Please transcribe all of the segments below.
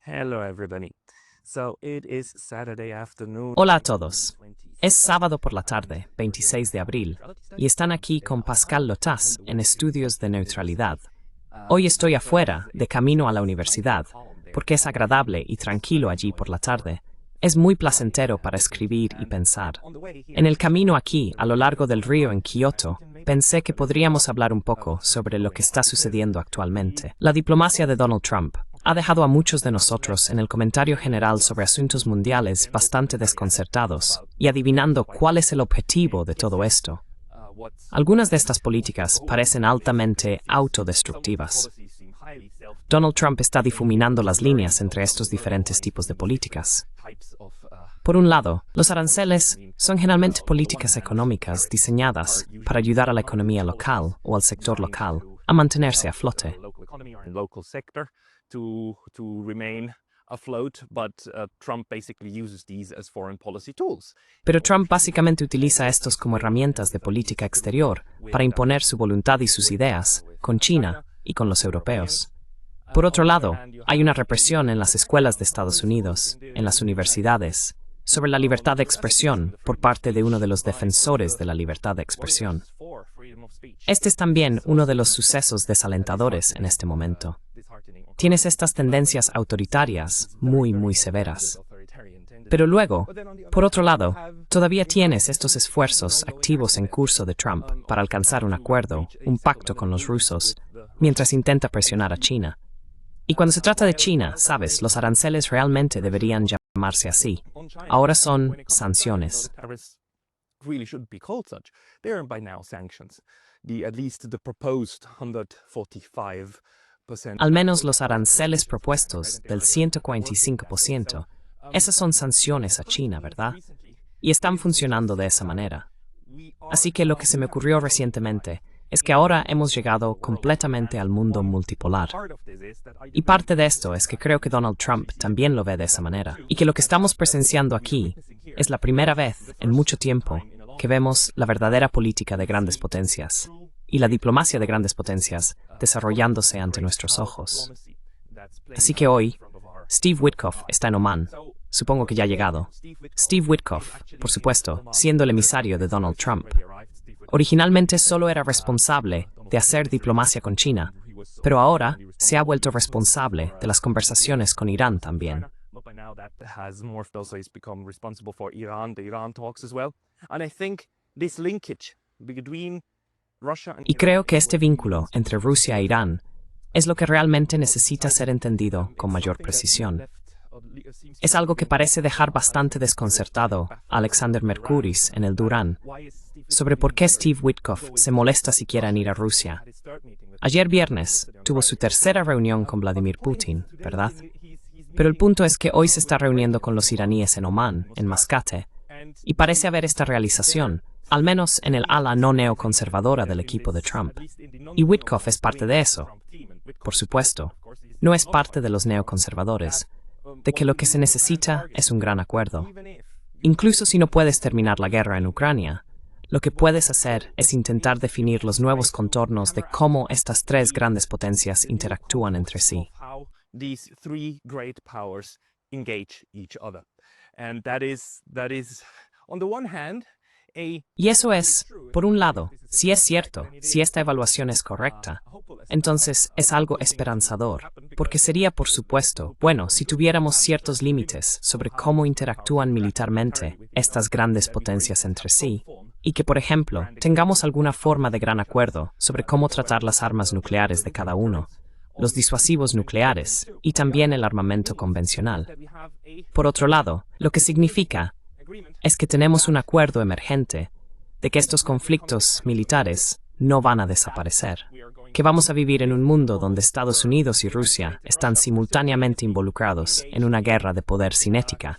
Hello, everybody. So it is Saturday afternoon. Hola a todos. Es sábado por la tarde, 26 de abril, y están aquí con Pascal Lotas en Estudios de Neutralidad. Hoy estoy afuera, de camino a la universidad, porque es agradable y tranquilo allí por la tarde. Es muy placentero para escribir y pensar. En el camino aquí, a lo largo del río en Kioto, pensé que podríamos hablar un poco sobre lo que está sucediendo actualmente. La diplomacia de Donald Trump ha dejado a muchos de nosotros en el comentario general sobre asuntos mundiales bastante desconcertados y adivinando cuál es el objetivo de todo esto. Algunas de estas políticas parecen altamente autodestructivas. Donald Trump está difuminando las líneas entre estos diferentes tipos de políticas. Por un lado, los aranceles son generalmente políticas económicas diseñadas para ayudar a la economía local o al sector local a mantenerse a flote. Pero Trump básicamente utiliza estos como herramientas de política exterior para imponer su voluntad y sus ideas con China y con los europeos. Por otro lado, hay una represión en las escuelas de Estados Unidos, en las universidades, sobre la libertad de expresión por parte de uno de los defensores de la libertad de expresión. Este es también uno de los sucesos desalentadores en este momento. Tienes estas tendencias autoritarias muy severas. Pero luego, por otro lado, todavía tienes estos esfuerzos activos en curso de Trump para alcanzar un acuerdo, un pacto con los rusos, mientras intenta presionar a China. Y cuando se trata de China, sabes, los aranceles realmente deberían llamarse así. Ahora son sanciones. Al menos los aranceles propuestos del 145%, esas son sanciones a China, ¿verdad? Y están funcionando de esa manera. Así que lo que se me ocurrió recientemente es que ahora hemos llegado completamente al mundo multipolar. Y parte de esto es que creo que Donald Trump también lo ve de esa manera. Y que lo que estamos presenciando aquí es la primera vez en mucho tiempo que vemos la verdadera política de grandes potencias y la diplomacia de grandes potencias desarrollándose ante nuestros ojos. Así que hoy, Steve Witkoff está en Omán. Supongo que ya ha llegado. Steve Witkoff, por supuesto, siendo el emisario de Donald Trump. Originalmente solo era responsable de hacer diplomacia con China, pero ahora se ha vuelto responsable de las conversaciones con Irán también. Y creo que este vínculo entre Rusia e Irán es lo que realmente necesita ser entendido con mayor precisión. Es algo que parece dejar bastante desconcertado a Alexander Mercouris en el Durán sobre por qué Steve Witkoff se molesta siquiera en ir a Rusia. Ayer viernes tuvo su tercera reunión con Vladimir Putin, ¿verdad? Pero el punto es que hoy se está reuniendo con los iraníes en Omán, en Mascate, y parece haber esta realización, al menos en el ala no neoconservadora del equipo de Trump. Y Witkoff es parte de eso. Por supuesto, no es parte de los neoconservadores, de que lo que se necesita es un gran acuerdo. Incluso si no puedes terminar la guerra en Ucrania, lo que puedes hacer es intentar definir los nuevos contornos de cómo estas tres grandes potencias interactúan entre sí. Y eso es, por un lado, si es cierto, si esta evaluación es correcta, entonces es algo esperanzador, porque sería, por supuesto, bueno si tuviéramos ciertos límites sobre cómo interactúan militarmente estas grandes potencias entre sí, y que, por ejemplo, tengamos alguna forma de gran acuerdo sobre cómo tratar las armas nucleares de cada uno, los disuasivos nucleares y también el armamento convencional. Por otro lado, lo que significa es que tenemos un acuerdo emergente de que estos conflictos militares no van a desaparecer, que vamos a vivir en un mundo donde Estados Unidos y Rusia están simultáneamente involucrados en una guerra de poder cinética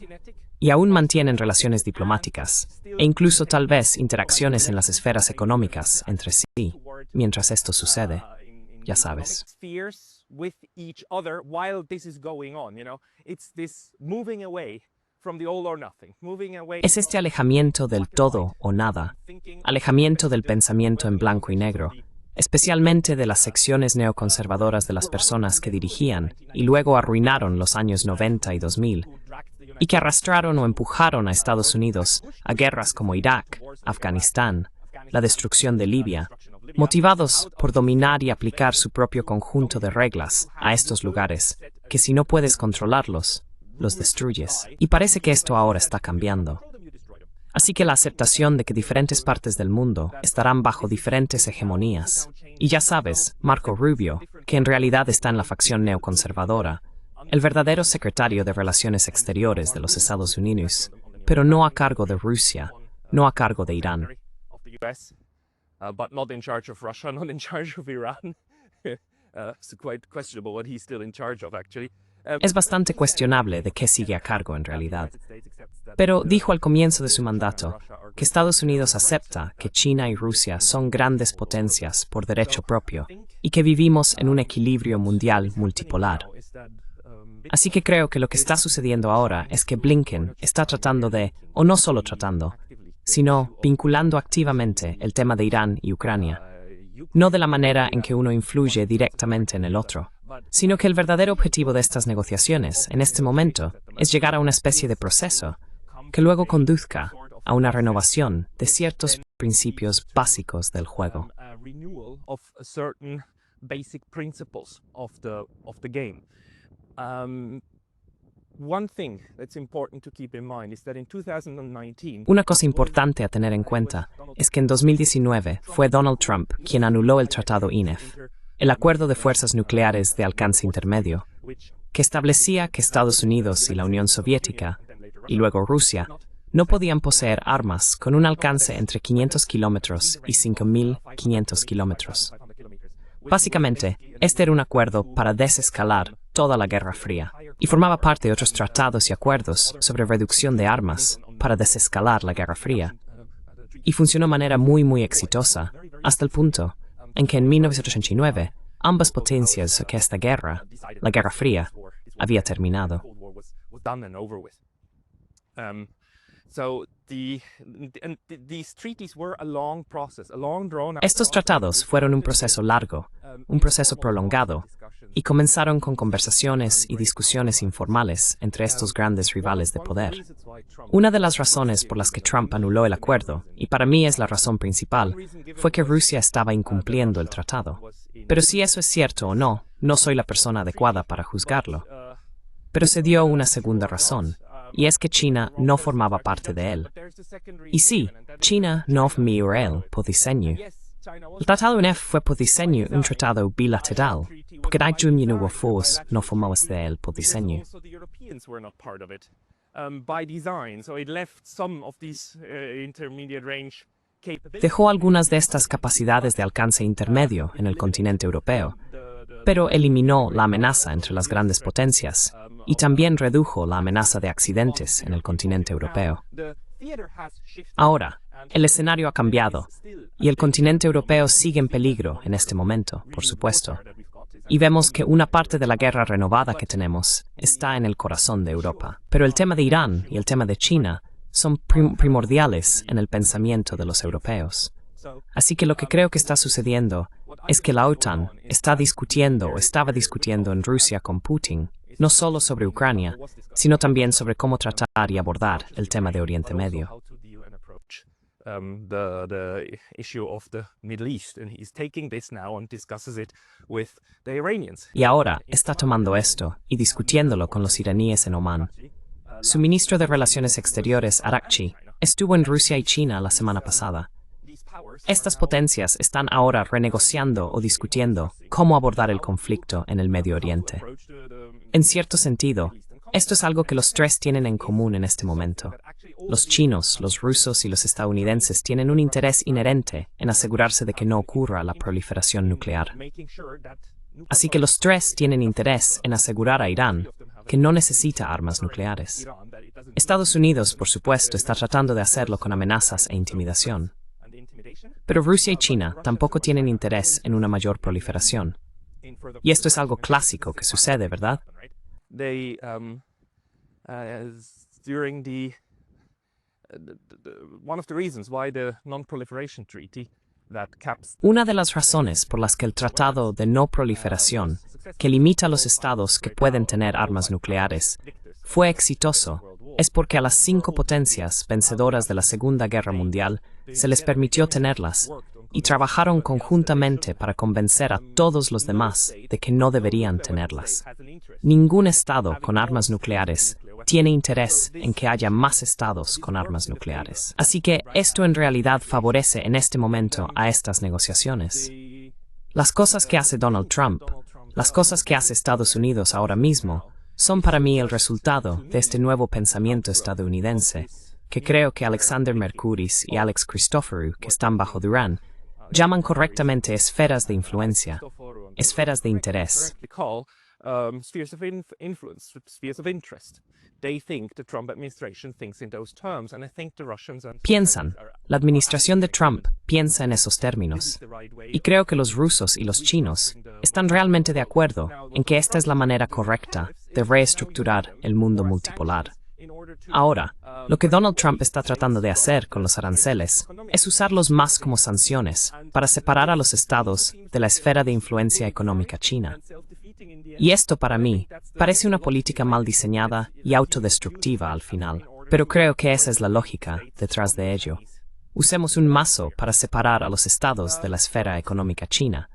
y aún mantienen relaciones diplomáticas e incluso tal vez interacciones en las esferas económicas entre sí, mientras esto sucede, ya sabes. Es este alejamiento del todo o nada, alejamiento del pensamiento en blanco y negro, especialmente de las secciones neoconservadoras de las personas que dirigían y luego arruinaron los años 90 y 2000, y que arrastraron o empujaron a Estados Unidos a guerras como Irak, Afganistán, la destrucción de Libia, motivados por dominar y aplicar su propio conjunto de reglas a estos lugares, que si no puedes controlarlos, los destruyes. Y parece que esto ahora está cambiando. Así que la aceptación de que diferentes partes del mundo estarán bajo diferentes hegemonías. Y ya sabes, Marco Rubio, que en realidad está en la facción neoconservadora, el verdadero secretario de Relaciones Exteriores de los Estados Unidos, pero no a cargo de Rusia, no a cargo de Irán. But not in charge of Russia, not in charge of Iran. It's quite questionable what he's still in charge of, actually. Es bastante cuestionable de qué sigue a cargo en realidad. Pero dijo al comienzo de su mandato que Estados Unidos acepta que China y Rusia son grandes potencias por derecho propio y que vivimos en un equilibrio mundial multipolar. Así que creo que lo que está sucediendo ahora es que Blinken está tratando de, o no solo tratando, sino vinculando activamente el tema de Irán y Ucrania, no de la manera en que uno influye directamente en el otro, sino que el verdadero objetivo de estas negociaciones, en este momento, es llegar a una especie de proceso que luego conduzca a una renovación de ciertos principios básicos del juego. Una cosa importante a tener en cuenta es que en 2019 fue Donald Trump quien anuló el Tratado INF, el Acuerdo de Fuerzas Nucleares de Alcance Intermedio, que establecía que Estados Unidos y la Unión Soviética, y luego Rusia, no podían poseer armas con un alcance entre 500 kilómetros y 5.500 kilómetros. Básicamente, este era un acuerdo para desescalar toda la Guerra Fría y formaba parte de otros tratados y acuerdos sobre reducción de armas para desescalar la Guerra Fría. Y funcionó de manera muy exitosa, hasta el punto en que en 1989 ambas potencias que esta guerra, la Guerra Fría, había terminado. Estos tratados fueron un proceso largo, un proceso prolongado, y comenzaron con conversaciones y discusiones informales entre estos grandes rivales de poder. Una de las razones por las que Trump anuló el acuerdo, y para mí es la razón principal, fue que Rusia estaba incumpliendo el tratado. Pero si eso es cierto o no, no soy la persona adecuada para juzgarlo. Pero se dio una segunda razón, y es que China no formaba parte de él. Y sí, China no fue él por diseño. El Tratado INF fue por diseño un tratado bilateral, porque la Unión Europea no formaba de él por diseño. Dejó algunas de estas capacidades de alcance intermedio en el continente europeo, pero eliminó la amenaza entre las grandes potencias y también redujo la amenaza de accidentes en el continente europeo. Ahora, el escenario ha cambiado y el continente europeo sigue en peligro en este momento, por supuesto. Y vemos que una parte de la guerra renovada que tenemos está en el corazón de Europa. Pero el tema de Irán y el tema de China son primordiales en el pensamiento de los europeos. Así que lo que creo que está sucediendo es que la OTAN está discutiendo o estaba discutiendo en Rusia con Putin, no solo sobre Ucrania, sino también sobre cómo tratar y abordar el tema de Oriente Medio. Y ahora está tomando esto y discutiéndolo con los iraníes en Omán. Su ministro de Relaciones Exteriores, Arakchi, estuvo en Rusia y China la semana pasada. Estas potencias están ahora renegociando o discutiendo cómo abordar el conflicto en el Medio Oriente. En cierto sentido, esto es algo que los tres tienen en común en este momento. Los chinos, los rusos y los estadounidenses tienen un interés inherente en asegurarse de que no ocurra la proliferación nuclear. Así que los tres tienen interés en asegurar a Irán que no necesita armas nucleares. Estados Unidos, por supuesto, está tratando de hacerlo con amenazas e intimidación. Pero Rusia y China tampoco tienen interés en una mayor proliferación. Y esto es algo clásico que sucede, ¿verdad? One of the reasons why the Non-Proliferation Treaty that caps Una de las razones por las que el Tratado de No Proliferación, que limita a los estados que pueden tener armas nucleares, fue exitoso, es porque a las 5 potencias vencedoras de la Segunda Guerra Mundial se les permitió tenerlas, y trabajaron conjuntamente para convencer a todos los demás de que no deberían tenerlas. Ningún estado con armas nucleares tiene interés en que haya más estados con armas nucleares. Así que esto en realidad favorece en este momento a estas negociaciones. Las cosas que hace Donald Trump, las cosas que hace Estados Unidos ahora mismo, son para mí el resultado de este nuevo pensamiento estadounidense, que creo que Alexander Mercouris y Alex Christoforou, que están bajo Duran, llaman correctamente esferas de influencia, esferas de interés. Spheres of influence, spheres of interest. They think the Trump administration thinks in those terms, and I think the Russians and Piensan, la administración de Trump piensa en esos términos, y creo que los rusos y los chinos están realmente de acuerdo en que esta es la manera correcta de reestructurar el mundo multipolar. Ahora, lo que Donald Trump está tratando de hacer con los aranceles es usarlos más como sanciones para separar a los estados de la esfera de influencia económica china. Y esto para mí parece una política mal diseñada y autodestructiva al final, pero creo que esa es la lógica detrás de ello. Usemos un mazo para separar a los estados de la esfera económica china.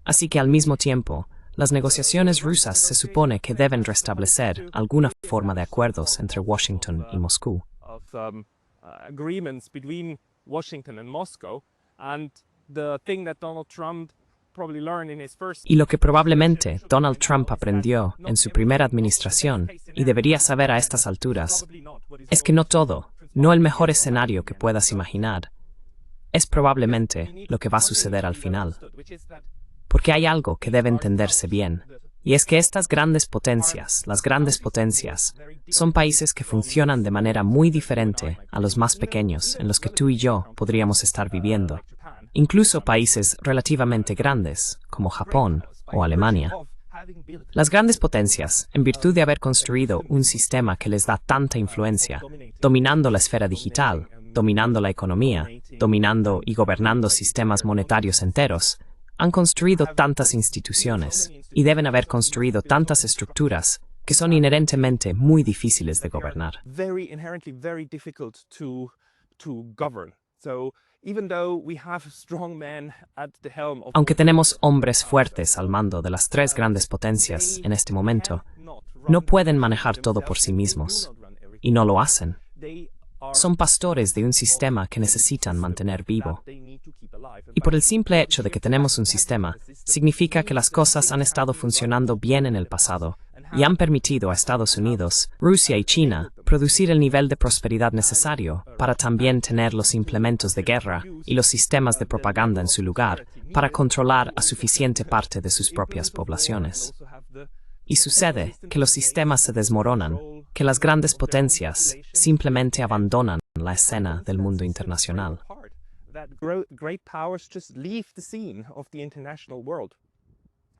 Así que al mismo tiempo, las negociaciones rusas se supone que deben restablecer alguna forma de acuerdos entre Washington y Moscú. Agreements between Washington and Moscow, and the thing that Donald Trump probably learned in his first Y lo que probablemente Donald Trump aprendió en su primera administración, y debería saber a estas alturas, es que no todo, no el mejor escenario que puedas imaginar, es probablemente lo que va a suceder al final. Porque hay algo que debe entenderse bien, y es que estas grandes potencias, las grandes potencias, son países que funcionan de manera muy diferente a los más pequeños en los que tú y yo podríamos estar viviendo. Incluso países relativamente grandes, como Japón o Alemania. Las grandes potencias, en virtud de haber construido un sistema que les da tanta influencia, dominando la esfera digital, dominando la economía, dominando y gobernando sistemas monetarios enteros, han construido tantas instituciones y deben haber construido tantas estructuras que son inherentemente muy difíciles de gobernar. inherently very difficult to govern. So even though we have strong men at the helm of Aunque tenemos hombres fuertes al mando de las 3 grandes potencias en este momento, no pueden manejar todo por sí mismos, y no lo hacen. Son pastores de un sistema que necesitan mantener vivo. Y por el simple hecho de que tenemos un sistema, significa que las cosas han estado funcionando bien en el pasado y han permitido a Estados Unidos, Rusia y China producir el nivel de prosperidad necesario para también tener los implementos de guerra y los sistemas de propaganda en su lugar para controlar a suficiente parte de sus propias poblaciones. Y sucede que los sistemas se desmoronan, que las grandes potencias simplemente abandonan la escena del mundo internacional. That great powers just leave the scene of the international world.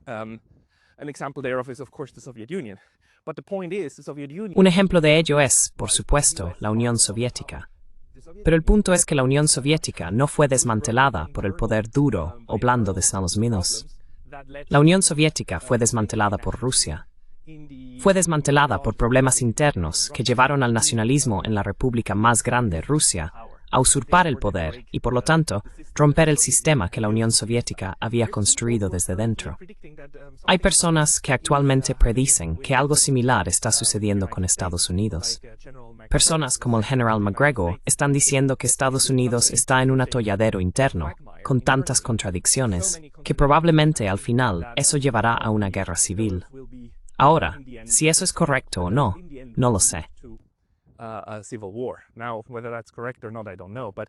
An example thereof is, of course, the Soviet Union. But the point is, the Soviet Union... Un ejemplo de ello es, por supuesto, la Unión Soviética. Pero el punto es que la Unión Soviética no fue desmantelada por el poder duro o blando de Estados Unidos. La Unión Soviética fue desmantelada por Rusia. Fue desmantelada por problemas internos que llevaron al nacionalismo en la república más grande, Rusia, a usurpar el poder y, por lo tanto, romper el sistema que la Unión Soviética había construido desde dentro. Hay personas que actualmente predicen que algo similar está sucediendo con Estados Unidos. Personas como el general McGregor están diciendo que Estados Unidos está en un atolladero interno, con tantas contradicciones, que probablemente al final eso llevará a una guerra civil. Ahora, si eso es correcto o no, no lo sé. A civil war. Now, whether that's correct or not, I don't know. But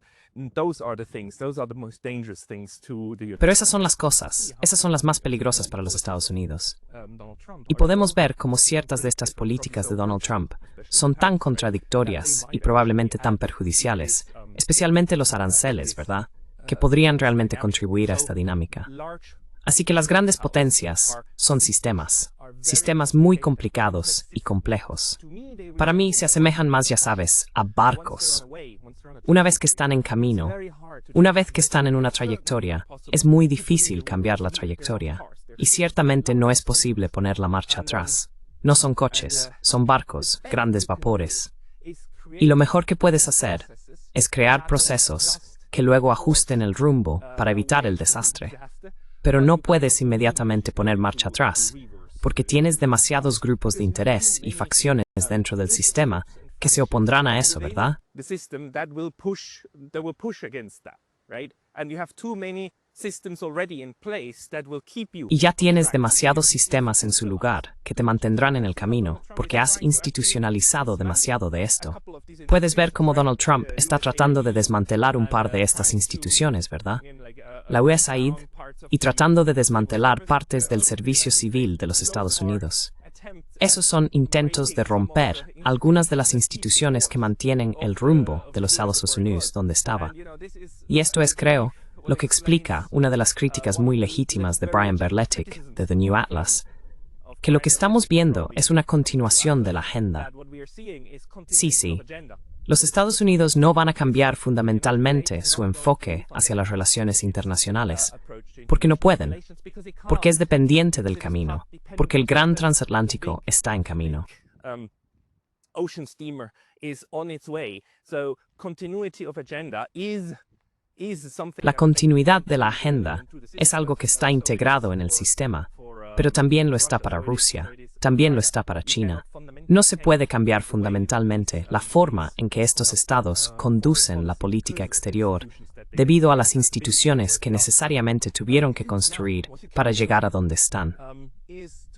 those are the things. Those are the most dangerous things to the Pero esas son las cosas. Esas son las más peligrosas para los Estados Unidos. Donald Trump. Y podemos ver cómo ciertas de estas políticas de Donald Trump son tan contradictorias y probablemente tan perjudiciales, especialmente los aranceles, ¿verdad?, que podrían realmente contribuir a esta dinámica. Así que las grandes potencias son sistemas muy complicados y complejos. Para mí se asemejan más, ya sabes, a barcos. una vez que están en camino, una vez que están en una trayectoria, es muy difícil cambiar la trayectoria. Y ciertamente no es posible poner la marcha atrás. No son coches, son barcos, grandes vapores. Y lo mejor que puedes hacer es crear procesos que luego ajusten el rumbo para evitar el desastre. Pero no puedes inmediatamente poner marcha atrás, porque tienes demasiados grupos de interés y facciones dentro del sistema que se opondrán a eso, ¿verdad? Y ya tienes demasiados sistemas en su lugar que te mantendrán en el camino, porque has institucionalizado demasiado de esto. Puedes ver cómo Donald Trump está tratando de desmantelar un par de estas instituciones, ¿verdad? La USAID, y tratando de desmantelar partes del servicio civil de los Estados Unidos. Esos son intentos de romper algunas de las instituciones que mantienen el rumbo de los Estados Unidos donde estaba. Y esto es, creo, lo que explica una de las críticas muy legítimas de Brian Berletic, de The New Atlas, que lo que estamos viendo es una continuación de la agenda. Sí. Los Estados Unidos no van a cambiar fundamentalmente su enfoque hacia las relaciones internacionales, porque no pueden, porque es dependiente del camino, porque el gran transatlántico está en camino. La continuidad de la agenda es algo que está integrado en el sistema, pero también lo está para Rusia, también lo está para China. No se puede cambiar fundamentalmente la forma en que estos estados conducen la política exterior debido a las instituciones que necesariamente tuvieron que construir para llegar a donde están.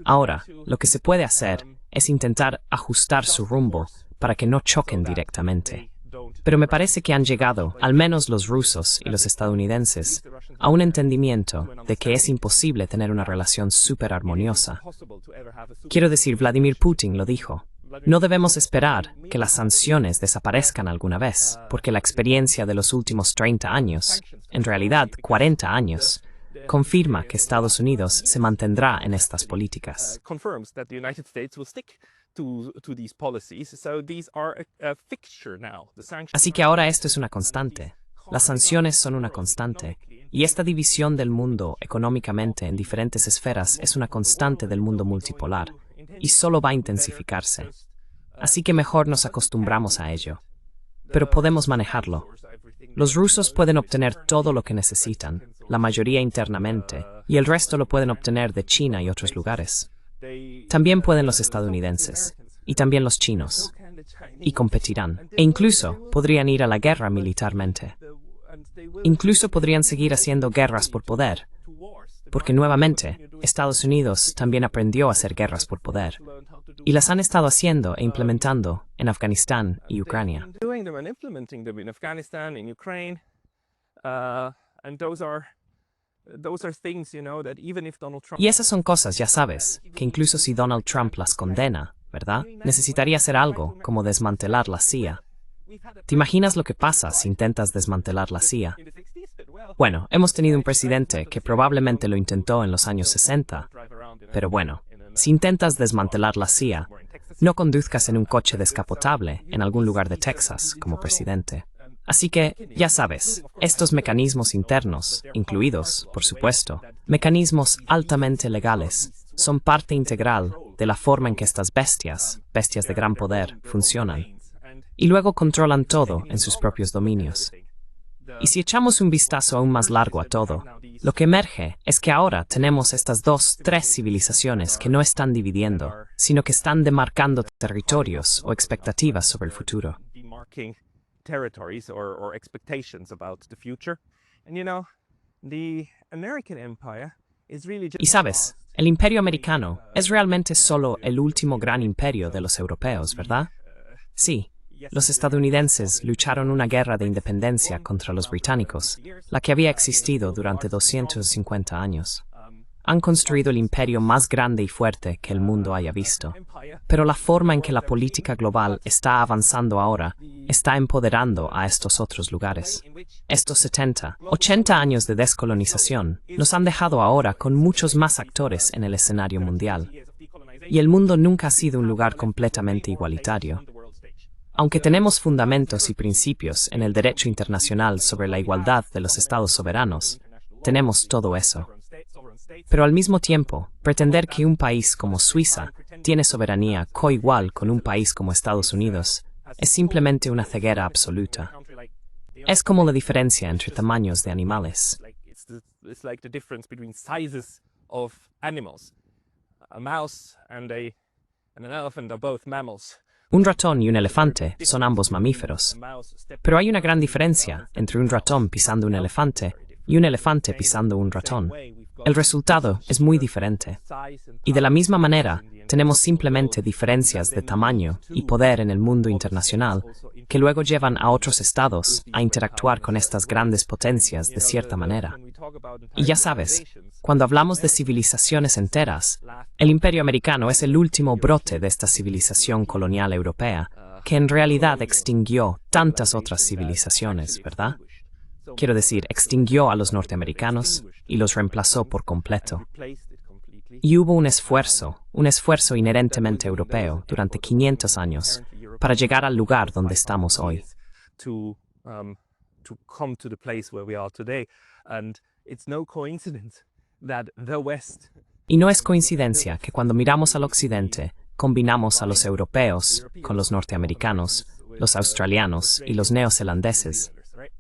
Ahora, lo que se puede hacer es intentar ajustar su rumbo para que no choquen directamente. Pero me parece que han llegado, al menos los rusos y los estadounidenses, a un entendimiento de que es imposible tener una relación súper armoniosa. Quiero decir, Vladimir Putin lo dijo. No debemos esperar que las sanciones desaparezcan alguna vez, porque la experiencia de los últimos 30 años, en realidad 40 años, confirma que Estados Unidos se mantendrá en estas políticas. Así que ahora esto es una constante. Las sanciones son una constante. Y esta división del mundo económicamente en diferentes esferas es una constante del mundo multipolar. Y solo va a intensificarse. Así que mejor nos acostumbramos a ello. Pero podemos manejarlo. Los rusos pueden obtener todo lo que necesitan, la mayoría internamente, y el resto lo pueden obtener de China y otros lugares. También pueden los estadounidenses, y también los chinos, y competirán. E incluso podrían ir a la guerra militarmente. Incluso podrían seguir haciendo guerras por poder, porque nuevamente, Estados Unidos también aprendió a hacer guerras por poder, y las han estado haciendo e implementando en Afganistán y Ucrania. Y esas son cosas, ya sabes, que incluso si Donald Trump las condena, ¿verdad? Necesitaría hacer algo como desmantelar la CIA. ¿Te imaginas lo que pasa si intentas desmantelar la CIA? Bueno, hemos tenido un presidente que probablemente lo intentó en los años 60, pero bueno, si intentas desmantelar la CIA, no conduzcas en un coche descapotable en algún lugar de Texas como presidente. Así que, ya sabes, estos mecanismos internos, incluidos, por supuesto, mecanismos altamente legales, son parte integral de la forma en que estas bestias de gran poder, funcionan. Y luego controlan todo en sus propios dominios. Y si echamos un vistazo aún más largo a todo, lo que emerge es que ahora tenemos estas 3 civilizaciones que no están dividiendo, sino que están demarcando territorios o expectativas sobre el futuro. Y sabes, el imperio americano es realmente solo el último gran imperio de los europeos, ¿verdad? Sí. Los estadounidenses lucharon una guerra de independencia contra los británicos, la que había existido durante 250 años. Han construido el imperio más grande y fuerte que el mundo haya visto. Pero la forma en que la política global está avanzando ahora está empoderando a estos otros lugares. Estos 70, 80 años de descolonización nos han dejado ahora con muchos más actores en el escenario mundial. Y el mundo nunca ha sido un lugar completamente igualitario. Aunque tenemos fundamentos y principios en el derecho internacional sobre la igualdad de los estados soberanos, tenemos todo eso. Pero al mismo tiempo, pretender que un país como Suiza tiene soberanía coigual con un país como Estados Unidos es simplemente una ceguera absoluta. Es como la diferencia entre tamaños de animales. It's like the difference between sizes of animals. A mouse and an elephant are both mammals. Un ratón y un elefante son ambos mamíferos. Pero hay una gran diferencia entre un ratón pisando un elefante y un elefante pisando un ratón. El resultado es muy diferente. Y de la misma manera, tenemos simplemente diferencias de tamaño y poder en el mundo internacional que luego llevan a otros estados a interactuar con estas grandes potencias de cierta manera. Y ya sabes, cuando hablamos de civilizaciones enteras, el Imperio Americano es el último brote de esta civilización colonial europea, que en realidad extinguió tantas otras civilizaciones, ¿verdad? Quiero decir, extinguió a los norteamericanos y los reemplazó por completo. Y hubo un esfuerzo inherentemente europeo durante 500 años para llegar al lugar donde estamos hoy. Y no es coincidencia que cuando miramos al occidente, combinamos a los europeos con los norteamericanos, los australianos y los neozelandeses,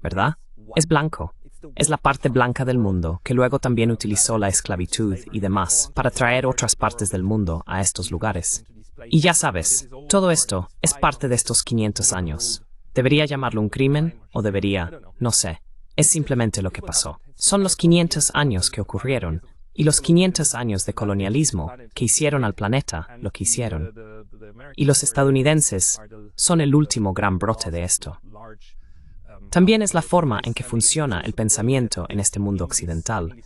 ¿verdad? Es blanco. Es la parte blanca del mundo que luego también utilizó la esclavitud y demás para traer otras partes del mundo a estos lugares. Y ya sabes, todo esto es parte de estos 500 años. ¿Debería llamarlo un crimen o debería? No sé. Es simplemente lo que pasó. Son los 500 años que ocurrieron y los 500 años de colonialismo que hicieron al planeta lo que hicieron. Y los estadounidenses son el último gran brote de esto. También es la forma en que funciona el pensamiento en este mundo occidental,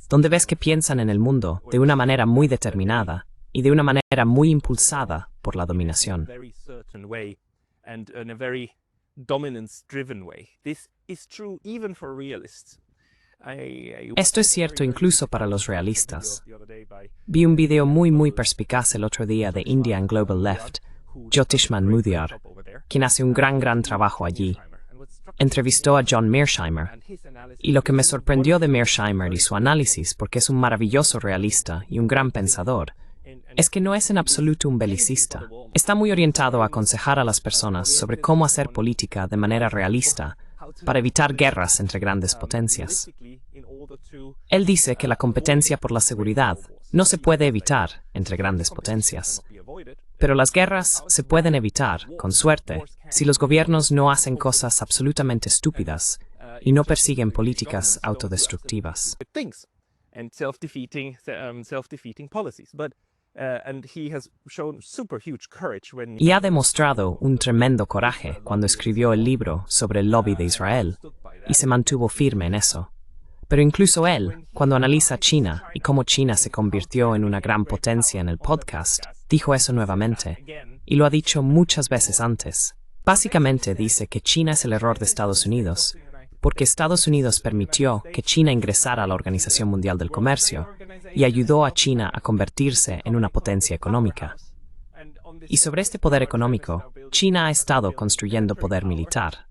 donde ves que piensan en el mundo de una manera muy determinada y de una manera muy impulsada por la dominación. Esto es cierto incluso para los realistas. Vi un video muy perspicaz el otro día de Indian Global Left, Jyotishman Mudaliar, quien hace un gran trabajo allí. Entrevistó a John Mearsheimer, y lo que me sorprendió de Mearsheimer y su análisis, porque es un maravilloso realista y un gran pensador, es que no es en absoluto un belicista. Está muy orientado a aconsejar a las personas sobre cómo hacer política de manera realista para evitar guerras entre grandes potencias. Él dice que la competencia por la seguridad no se puede evitar entre grandes potencias. Pero las guerras se pueden evitar, con suerte, si los gobiernos no hacen cosas absolutamente estúpidas y no persiguen políticas autodestructivas. Y ha demostrado un tremendo coraje cuando escribió el libro sobre el lobby de Israel, y se mantuvo firme en eso. Pero incluso él, cuando analiza China y cómo China se convirtió en una gran potencia en el podcast, dijo eso nuevamente, y lo ha dicho muchas veces antes. Básicamente dice que China es el error de Estados Unidos, porque Estados Unidos permitió que China ingresara a la Organización Mundial del Comercio y ayudó a China a convertirse en una potencia económica. Y sobre este poder económico, China ha estado construyendo poder militar.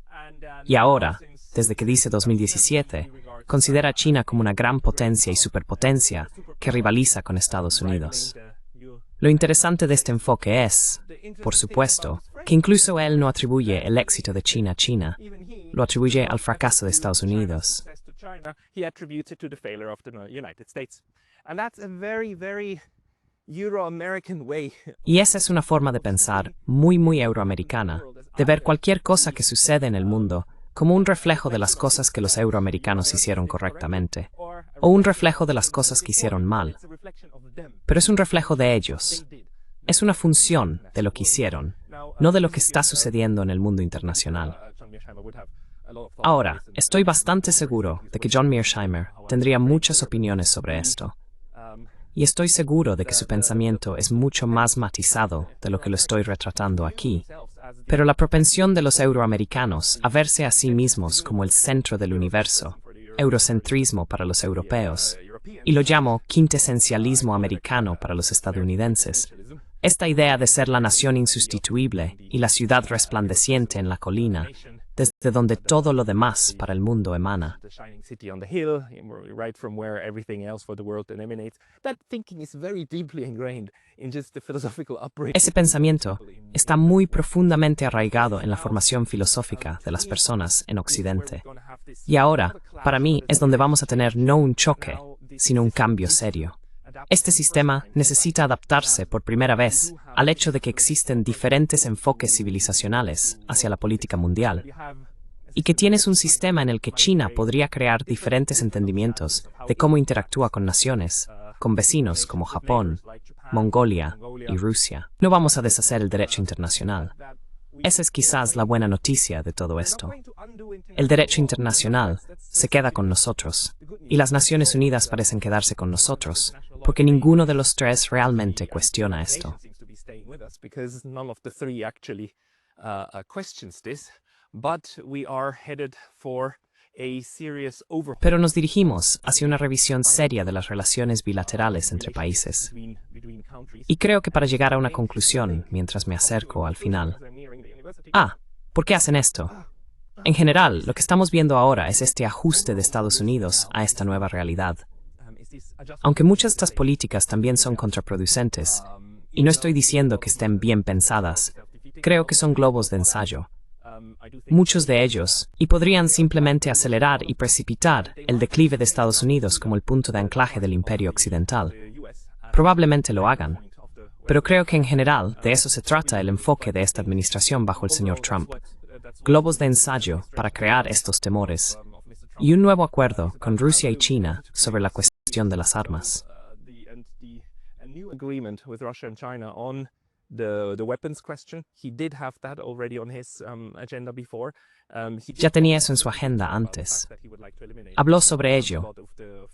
Y ahora, desde que dice 2017, considera a China como una gran potencia y superpotencia que rivaliza con Estados Unidos. Lo interesante de este enfoque es, por supuesto, que incluso él no atribuye el éxito de China a China, lo atribuye al fracaso de Estados Unidos. Y esa es una forma de pensar muy euroamericana, de ver cualquier cosa que sucede en el mundo como un reflejo de las cosas que los euroamericanos hicieron correctamente, o un reflejo de las cosas que hicieron mal. Pero es un reflejo de ellos. Es una función de lo que hicieron, no de lo que está sucediendo en el mundo internacional. Ahora, estoy bastante seguro de que John Mearsheimer tendría muchas opiniones sobre esto. Y estoy seguro de que su pensamiento es mucho más matizado de lo que lo estoy retratando aquí. Pero la propensión de los euroamericanos a verse a sí mismos como el centro del universo, eurocentrismo para los europeos, y lo llamo quintesencialismo americano para los estadounidenses, Esta idea de ser la nación insustituible y la ciudad resplandeciente en la colina, desde donde todo lo demás para el mundo emana. The shining city on the hill, right from where everything else for the world then emanates. That thinking is very deeply ingrained in just the philosophical upbringing. Ese pensamiento está muy profundamente arraigado en la formación filosófica de las personas en Occidente. Y ahora, para mí, es donde vamos a tener no un choque, sino un cambio serio. Este sistema necesita adaptarse por primera vez al hecho de que existen diferentes enfoques civilizacionales hacia la política mundial, y que tienes un sistema en el que China podría crear diferentes entendimientos de cómo interactúa con naciones, con vecinos como Japón, Mongolia y Rusia. No vamos a deshacer el derecho internacional. Esa es quizás la buena noticia de todo esto. El derecho internacional se queda con nosotros, y las Naciones Unidas parecen quedarse con nosotros, porque ninguno de los tres realmente cuestiona esto. Because none of the three actually questions this, but we are headed for a serious overhaul Pero nos dirigimos hacia una revisión seria de las relaciones bilaterales entre países. between countries. Y creo que para llegar a una conclusión, mientras me acerco al final. ¿Por qué hacen esto? En general, lo que estamos viendo ahora es este ajuste de Estados Unidos a esta nueva realidad. Aunque muchas de estas políticas también son contraproducentes, y no estoy diciendo que estén bien pensadas, creo que son globos de ensayo. Muchos de ellos, y podrían simplemente acelerar y precipitar el declive de Estados Unidos como el punto de anclaje del imperio occidental. Probablemente lo hagan. Pero creo que en general de eso se trata el enfoque de esta administración bajo el señor Trump. Globos de ensayo para crear estos temores. Y un nuevo acuerdo con Rusia y China sobre la cuestión de las armas. A new agreement with Russia and China on the weapons question. He did have that already on his agenda before. Ya tenía eso en su agenda antes. Habló sobre ello.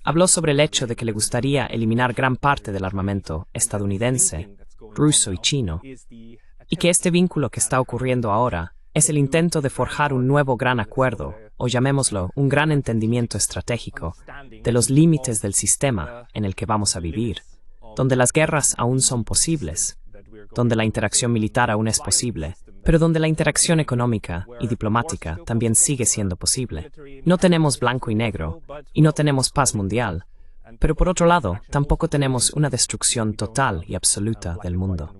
Habló sobre el hecho de que le gustaría eliminar gran parte del armamento estadounidense, ruso y chino, y que este vínculo que está ocurriendo ahora es el intento de forjar un nuevo gran acuerdo, o llamémoslo un gran entendimiento estratégico, de los límites del sistema en el que vamos a vivir, donde las guerras aún son posibles, donde la interacción militar aún es posible, pero donde la interacción económica y diplomática también sigue siendo posible. No tenemos blanco y negro, y no tenemos paz mundial, pero por otro lado, tampoco tenemos una destrucción total y absoluta del mundo.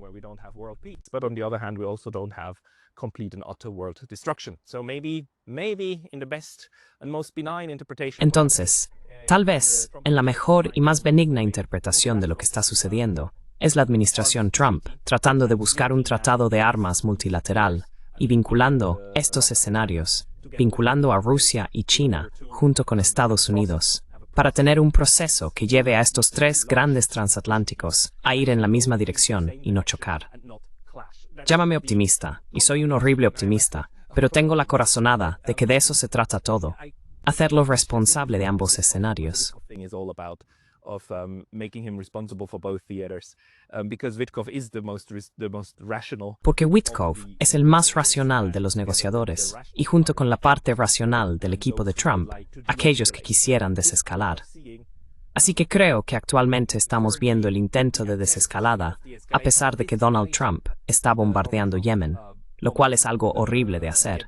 But on the other hand, we also don't have complete and utter world destruction. So maybe in the best and most benign interpretation. Entonces, tal vez, en la mejor y más benigna interpretación de lo que está sucediendo, es la administración Trump tratando de buscar un tratado de armas multilateral y vinculando estos escenarios, vinculando a Rusia y China junto con Estados Unidos, para tener un proceso que lleve a estos tres grandes transatlánticos a ir en la misma dirección y no chocar. Llámame optimista, y soy un horrible optimista, pero tengo la corazonada de que de eso se trata todo, hacerlo responsable de ambos escenarios. Of making him responsible for both theaters, because Witkoff is the most rational. Porque Witkoff es el más racional de los negociadores, y junto con la parte racional del equipo de Trump, aquellos que quisieran desescalar. Así que creo que actualmente estamos viendo el intento de desescalada, a pesar de que Donald Trump está bombardeando Yemen, lo cual es algo horrible de hacer,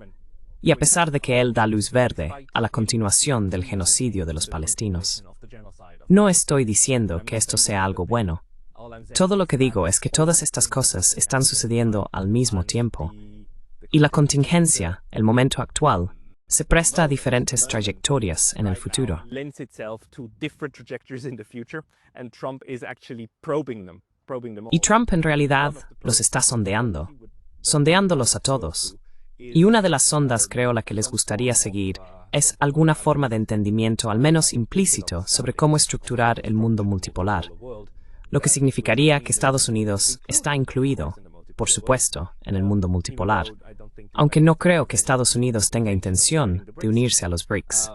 y a pesar de que él da luz verde a la continuación del genocidio de los palestinos. No estoy diciendo que esto sea algo bueno. Todo lo que digo es que todas estas cosas están sucediendo al mismo tiempo, y la contingencia, el momento actual, se presta a diferentes trayectorias en el futuro. Y Trump en realidad los está sondeándolos a todos. Y una de las sondas, creo, la que les gustaría seguir, es alguna forma de entendimiento, al menos implícito, sobre cómo estructurar el mundo multipolar, lo que significaría que Estados Unidos está incluido, por supuesto, en el mundo multipolar, aunque no creo que Estados Unidos tenga intención de unirse a los BRICS.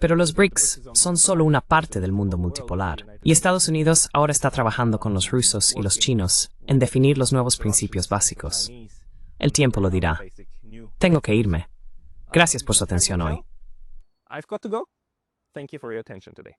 Pero los BRICS son solo una parte del mundo multipolar, y Estados Unidos ahora está trabajando con los rusos y los chinos en definir los nuevos principios básicos. El tiempo lo dirá. Tengo que irme. Gracias por su atención hoy. I've got to go. Thank you for your attention today.